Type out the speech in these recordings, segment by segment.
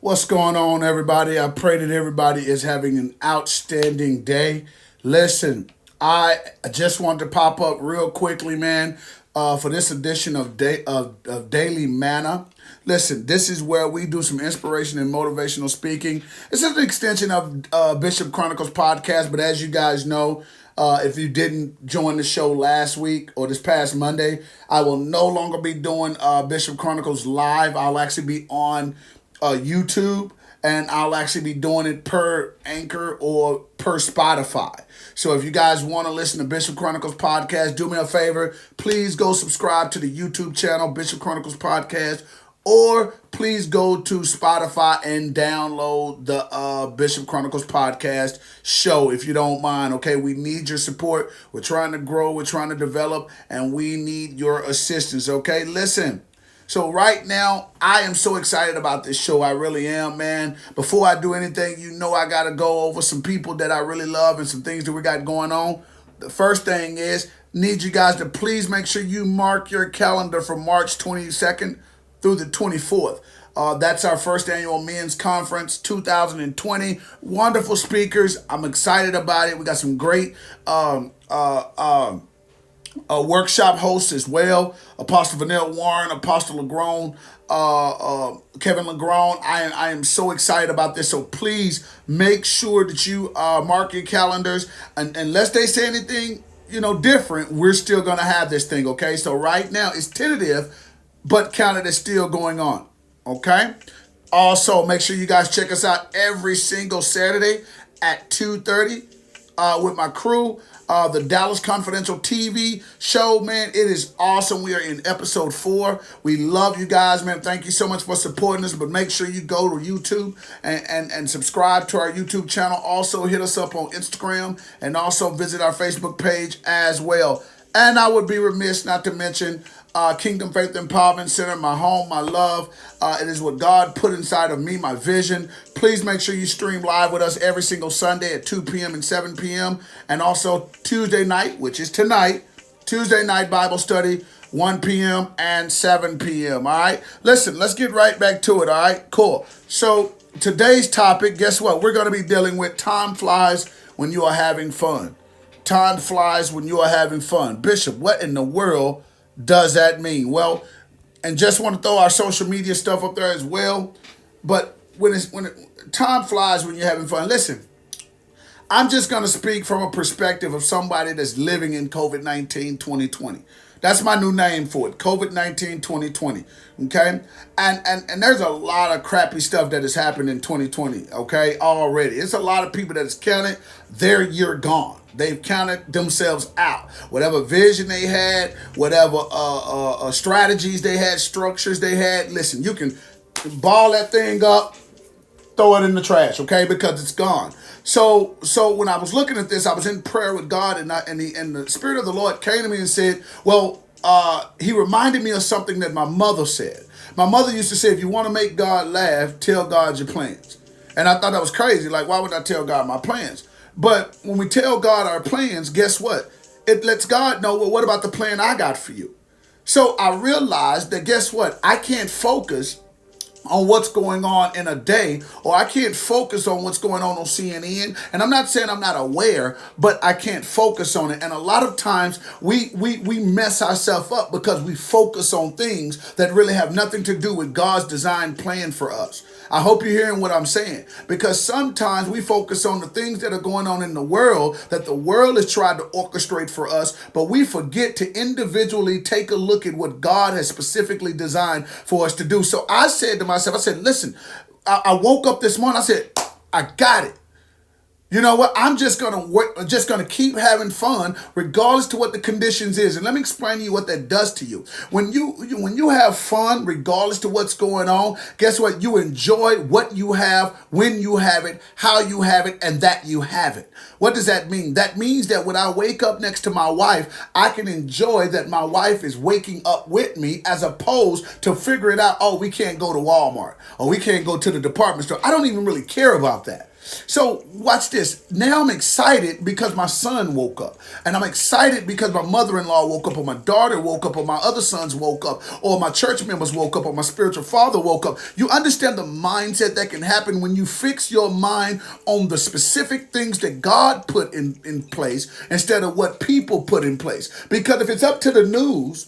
What's going on, everybody? I pray that everybody is having an outstanding day. Listen, I just wanted to pop up real quickly, man, for this edition of Daily Manna. Listen, this is where we do some inspiration and motivational speaking. It's an extension of Bishop Chronicles podcast, but as you guys know, if you didn't join the show last week or this past Monday, I will no longer be doing Bishop Chronicles live. I'll actually be on YouTube, and I'll actually be doing it per Anchor or per Spotify. So if you guys want to listen to Bishop Chronicles podcast, do me a favor. Please go subscribe to the YouTube channel, Bishop Chronicles podcast, or please go to Spotify and download the Bishop Chronicles podcast show if you don't mind. Okay, we need your support. We're trying to grow, we're trying to develop, and we need your assistance. Okay, listen. So right now, I am so excited about this show. I really am, man. Before I do anything, you know I got to go over some people that I really love and some things that we got going on. The first thing is, need you guys to please make sure you mark your calendar for March 22nd through the 24th. That's our first annual men's conference 2020. Wonderful speakers. I'm excited about it. We got some great workshop hosts as well. Apostle Vanille Warren, Apostle Legrone, Kevin Legrone. I am so excited about this. So please make sure that you mark your calendars. And unless they say anything, different, we're still going to have this thing, okay? So right now it's tentative, but counted as still going on, okay? Also, make sure you guys check us out every single Saturday at 2:30 with my crew. The Dallas Confidential TV show, man, it is awesome. We are in episode 4. We love you guys, man. Thank you so much for supporting us. But make sure you go to YouTube and subscribe to our YouTube channel. Also, hit us up on Instagram and also visit our Facebook page as well. And I would be remiss not to mention Kingdom Faith Empowerment Center, my home, my love. It is what God put inside of me, my vision. Please make sure you stream live with us every single Sunday at 2 p.m. and 7 p.m. And also Tuesday night, which is tonight, Tuesday night Bible study, 1 p.m. and 7 p.m. All right? Listen, let's get right back to it. All right? Cool. So today's topic, guess what? We're going to be dealing with time flies when you are having fun. Time flies when you are having fun. Bishop, what in the world does that mean? Well, and just want to throw our social media stuff up there as well. But when time flies when you're having fun. Listen, I'm just going to speak from a perspective of somebody that's living in COVID-19 2020. That's my new name for it, COVID-19 2020, okay? And there's a lot of crappy stuff that has happened in 2020, okay, already. It's a lot of people that has counted their year gone. They've counted themselves out. Whatever vision they had, whatever strategies they had, structures they had, listen, you can ball that thing up, throw it in the trash, okay, because it's gone. So when I was looking at this, I was in prayer with God, and the Spirit of the Lord came to me and said, well, he reminded me of something that my mother said. My mother used to say, if you want to make God laugh, tell God your plans. And I thought that was crazy. Like, why would I tell God my plans? But when we tell God our plans, guess what? It lets God know, well, what about the plan I got for you? So I realized that, guess what? I can't focus on what's going on in a day, or I can't focus on what's going on CNN. And I'm not saying I'm not aware, but I can't focus on it. And a lot of times we mess ourselves up because we focus on things that really have nothing to do with God's design plan for us. I hope you're hearing what I'm saying, because sometimes we focus on the things that are going on in the world that the world has tried to orchestrate for us, but we forget to individually take a look at what God has specifically designed for us to do. So I said to myself, I said, listen, I woke up this morning, I said, I got it. You know what? I'm just gonna keep having fun regardless to what the conditions is. And let me explain to you what that does to you. When you have fun regardless to what's going on, guess what? You enjoy what you have, when you have it, how you have it, and that you have it. What does that mean? That means that when I wake up next to my wife, I can enjoy that my wife is waking up with me, as opposed to figuring out, oh, we can't go to Walmart or we can't go to the department store. I don't even really care about that. So watch this. Now I'm excited because my son woke up. And I'm excited because my mother-in-law woke up, or my daughter woke up, or my other sons woke up, or my church members woke up, or my spiritual father woke up. You understand the mindset that can happen when you fix your mind on the specific things that God put in place instead of what people put in place. Because if it's up to the news,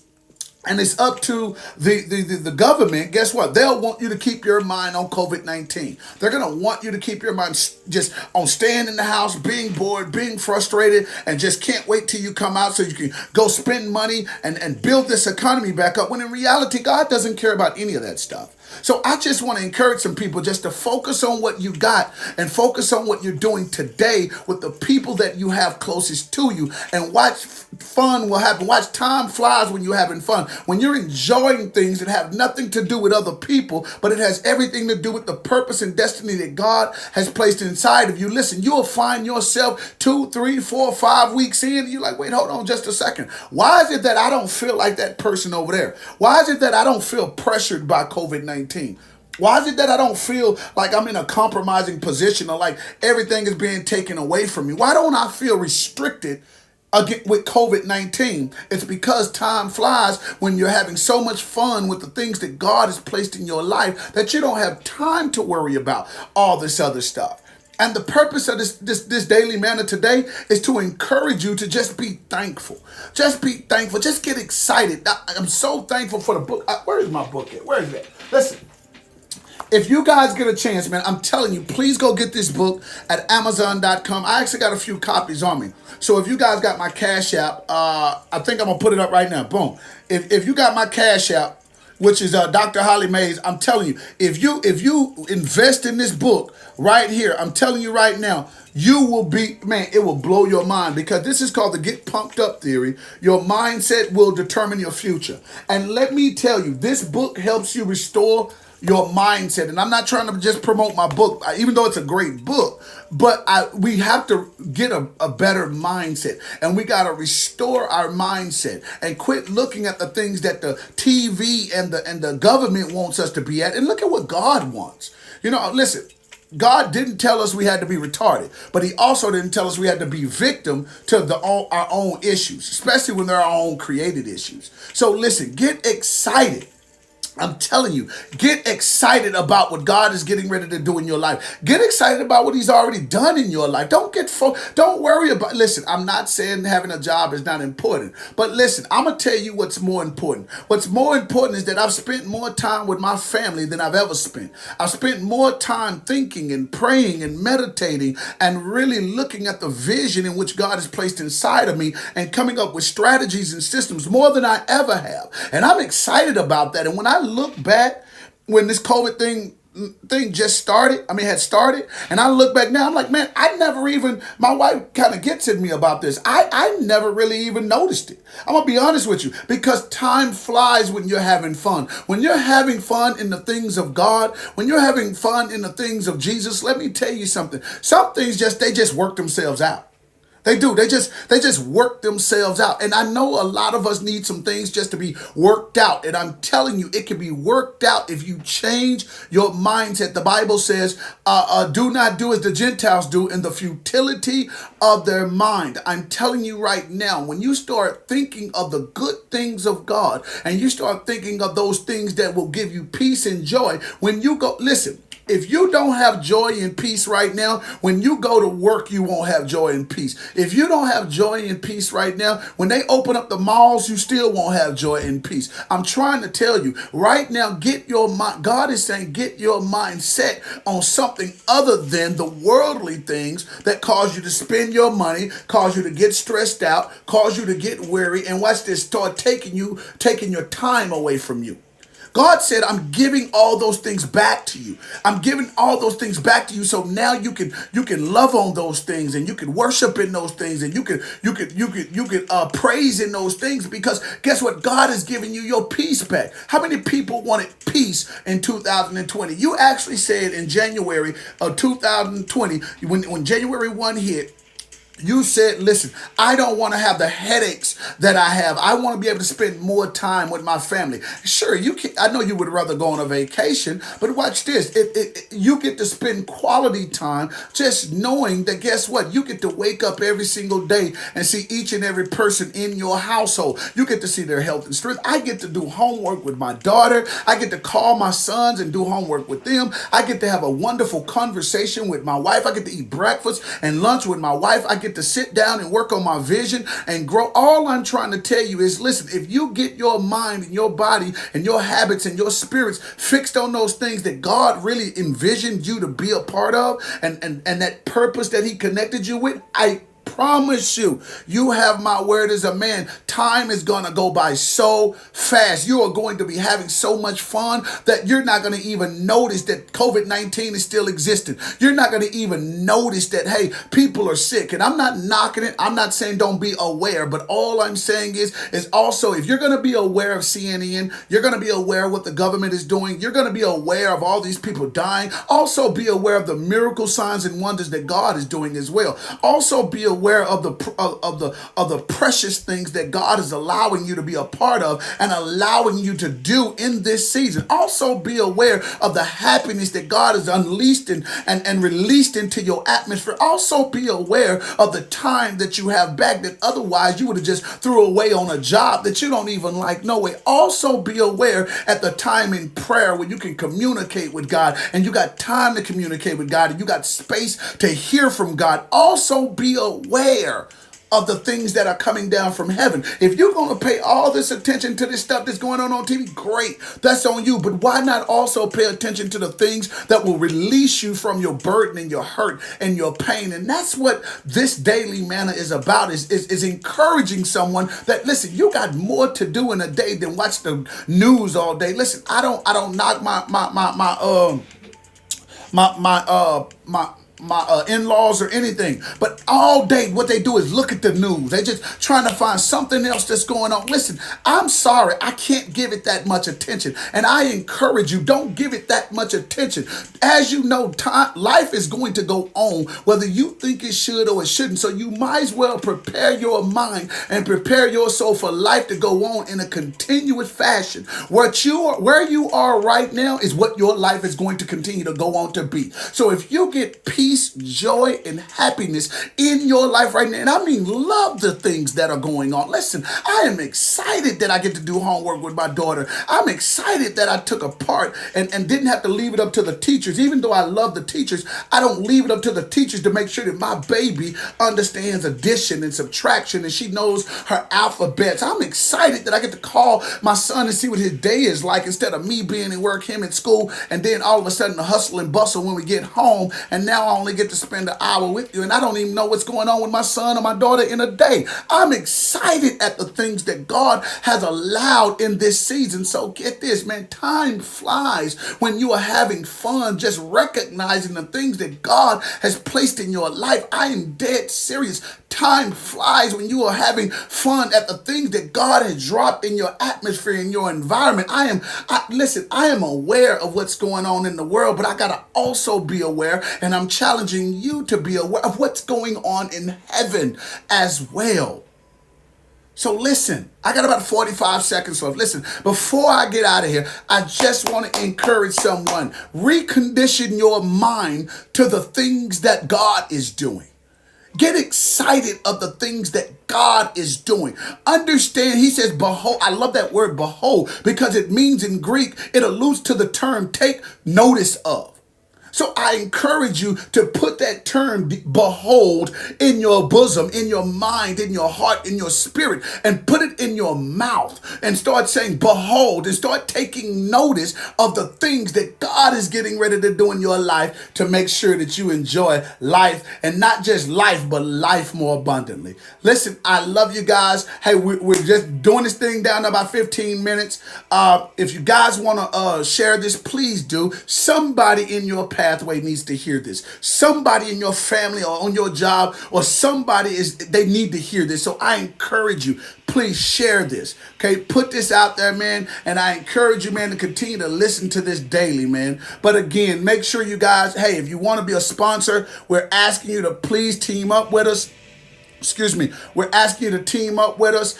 and it's up to the government, guess what? They'll want you to keep your mind on COVID-19. They're going to want you to keep your mind just on staying in the house, being bored, being frustrated, and just can't wait till you come out so you can go spend money and build this economy back up. When in reality, God doesn't care about any of that stuff. So I just want to encourage some people just to focus on what you got and focus on what you're doing today with the people that you have closest to you, and watch fun will happen. Watch time flies when you're having fun. When you're enjoying things that have nothing to do with other people, but it has everything to do with the purpose and destiny that God has placed inside of you. Listen, you'll find yourself 2, 3, 4, 5 weeks in, and you're like, wait, hold on just a second. Why is it that I don't feel like that person over there? Why is it that I don't feel pressured by COVID-19? Why is it that I don't feel like I'm in a compromising position, or like everything is being taken away from me? Why don't I feel restricted with COVID-19? It's because time flies when you're having so much fun with the things that God has placed in your life that you don't have time to worry about all this other stuff. And the purpose of this daily manna today is to encourage you to just be thankful. Just be thankful. Just get excited. I'm so thankful for the book. Where is my book at? Where is it? Listen, if you guys get a chance, man, I'm telling you, please go get this book at Amazon.com. I actually got a few copies on me. So if you guys got my Cash App, I think I'm going to put it up right now. Boom. If you got my Cash App, which is Dr. Holly Mays, I'm telling you, if you invest in this book right here, I'm telling you right now, you will be, man, it will blow your mind, because this is called the Get Pumped Up Theory. Your mindset will determine your future. And let me tell you, this book helps you restore your mindset. And I'm not trying to just promote my book, even though it's a great book, but we have to get a better mindset, and we got to restore our mindset and quit looking at the things that the TV and the government wants us to be at, and look at what God wants. You know, listen, God didn't tell us we had to be retarded, but he also didn't tell us we had to be victim to our own issues, especially when they're our own created issues. So listen, get excited. I'm telling you, get excited about what God is getting ready to do in your life. Get excited about what he's already done in your life. Don't worry about, listen, I'm not saying having a job is not important, but listen, I'm going to tell you what's more important. What's more important is that I've spent more time with my family than I've ever spent. I've spent more time thinking and praying and meditating and really looking at the vision in which God has placed inside of me and coming up with strategies and systems more than I ever have. And I'm excited about that. And when I look back when this COVID thing just started, had started, and I look back now, I'm like, man, my wife kind of gets at me about this. I never really even noticed it. I'm going to be honest with you, because time flies when you're having fun. When you're having fun in the things of God, when you're having fun in the things of Jesus, let me tell you something. Some things they just work themselves out. They do. They just work themselves out. And I know a lot of us need some things just to be worked out. And I'm telling you, it can be worked out if you change your mindset. The Bible says, do not do as the Gentiles do in the futility of their mind. I'm telling you right now, when you start thinking of the good things of God, and you start thinking of those things that will give you peace and joy, when you go, listen, if you don't have joy and peace right now, when you go to work, you won't have joy and peace. If you don't have joy and peace right now, when they open up the malls, you still won't have joy and peace. I'm trying to tell you right now, get your mind. God is saying, get your mind set on something other than the worldly things that cause you to spend your money, cause you to get stressed out, cause you to get weary, and watch this, start taking your time away from you. God said, I'm giving all those things back to you. I'm giving all those things back to you. So now you can love on those things, and you can worship in those things, and you can praise in those things, because guess what? God is giving you your peace back. How many people wanted peace in 2020? You actually said in January of 2020, when January 1 hit, You said, listen, I don't want to have the headaches that I have. I want to be able to spend more time with my family. Sure, you can. I know you would rather go on a vacation, but watch this. You get to spend quality time just knowing that, guess what? You get to wake up every single day and see each and every person in your household. You get to see their health and strength. I get to do homework with my daughter. I get to call my sons and do homework with them. I get to have a wonderful conversation with my wife. I get to eat breakfast and lunch with my wife. I get to sit down and work on my vision and grow. All I'm trying to tell you is, listen, if you get your mind and your body and your habits and your spirits fixed on those things that God really envisioned you to be a part of, and that purpose that he connected you with, I promise you, you have my word as a man. Time is going to go by so fast. You are going to be having so much fun that you're not going to even notice that COVID-19 is still existing. You're not going to even notice that, hey, people are sick. And I'm not knocking it. I'm not saying don't be aware. But all I'm saying is also, if you're going to be aware of CNN, you're going to be aware of what the government is doing. You're going to be aware of all these people dying. Also be aware of the miracle signs and wonders that God is doing as well. Also be aware of the precious things that God is allowing you to be a part of and allowing you to do in this season. Also be aware of the happiness that God has unleashed and released into your atmosphere. Also be aware of the time that you have back that otherwise you would have just threw away on a job that you don't even like. No way. Also be aware at the time in prayer when you can communicate with God and you got time to communicate with God and you got space to hear from God. Also be aware of the things that are coming down from heaven. If you're going to pay all this attention to this stuff that's going on TV, great. That's on you. But why not also pay attention to the things that will release you from your burden and your hurt and your pain? And that's what this daily manna is about, is encouraging someone that, listen, you got more to do in a day than watch the news all day. Listen, I don't knock my in-laws or anything, but all day what they do is look at the news. They just trying to find something else that's going on. Listen, I'm sorry, I can't give it that much attention, and I encourage you, don't give it that much attention. As you know, life is going to go on whether you think it should or it shouldn't, so you might as well prepare your mind and prepare your soul for life to go on in a continuous fashion. Where you are right now is what your life is going to continue to go on to be. So if you get peace, joy, and happiness in your life right now, and I mean love the things that are going on. Listen, I am excited that I get to do homework with my daughter. I'm excited that I took a part and didn't have to leave it up to the teachers. Even though I love the teachers, I don't leave it up to the teachers to make sure that my baby understands addition and subtraction and she knows her alphabets. I'm excited that I get to call my son and see what his day is like instead of me being at work, him at school, and then all of a sudden the hustle and bustle when we get home, and now I only get to spend an hour with you and I don't even know what's going on with my son or my daughter in a day. I'm excited at the things that God has allowed in this season. So get this, man, time flies when you are having fun, just recognizing the things that God has placed in your life. I am dead serious. Time flies when you are having fun at the things that God has dropped in your atmosphere, in your environment. Listen, I am aware of what's going on in the world, but I got to also be aware, and I'm challenging you to be aware of what's going on in heaven as well. So listen, I got about 45 seconds left. Listen, before I get out of here, I just want to encourage someone. Recondition your mind to the things that God is doing. Get excited of the things that God is doing. Understand, he says, behold. I love that word, behold, because it means in Greek, it alludes to the term take notice of. So I encourage you to put that term behold in your bosom, in your mind, in your heart, in your spirit, and put it in your mouth and start saying behold and start taking notice of the things that God is getting ready to do in your life to make sure that you enjoy life, and not just life, but life more abundantly. Listen, I love you guys. Hey, we're just doing this thing down to about 15 minutes. If you guys want to share this, please do. Somebody in your pathway needs to hear this. Somebody in your family or on your job or they need to hear this. So I encourage you, please share this. Okay, put this out there, man. And I encourage you, man, to continue to listen to this daily, man. But again, make sure you guys, hey, if you want to be a sponsor, we're asking you to please team up with us. Excuse me. We're asking you to team up with us.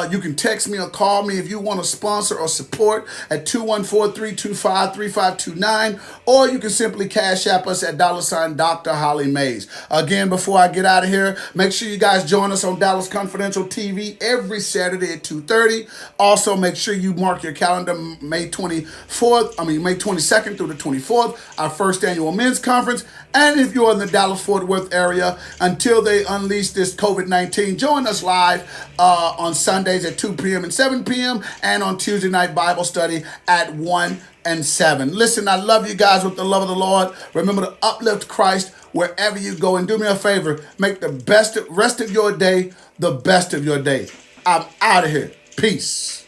You can text me or call me if you want to sponsor or support at 214-325-3529, or you can simply cash app us at $ Dr. Holly Mays. Again, before I get out of here, make sure you guys join us on Dallas Confidential TV every Saturday at 2:30. Also, make sure you mark your calendar May 22nd through the 24th, our first annual men's conference. And if you're in the Dallas-Fort Worth area, until they unleash this COVID-19, join us live on Sundays at 2 p.m. and 7 p.m. and on Tuesday night Bible study at 1 and 7. Listen, I love you guys with the love of the Lord. Remember to uplift Christ wherever you go. And do me a favor, make the rest of your day the best of your day. I'm out of here. Peace.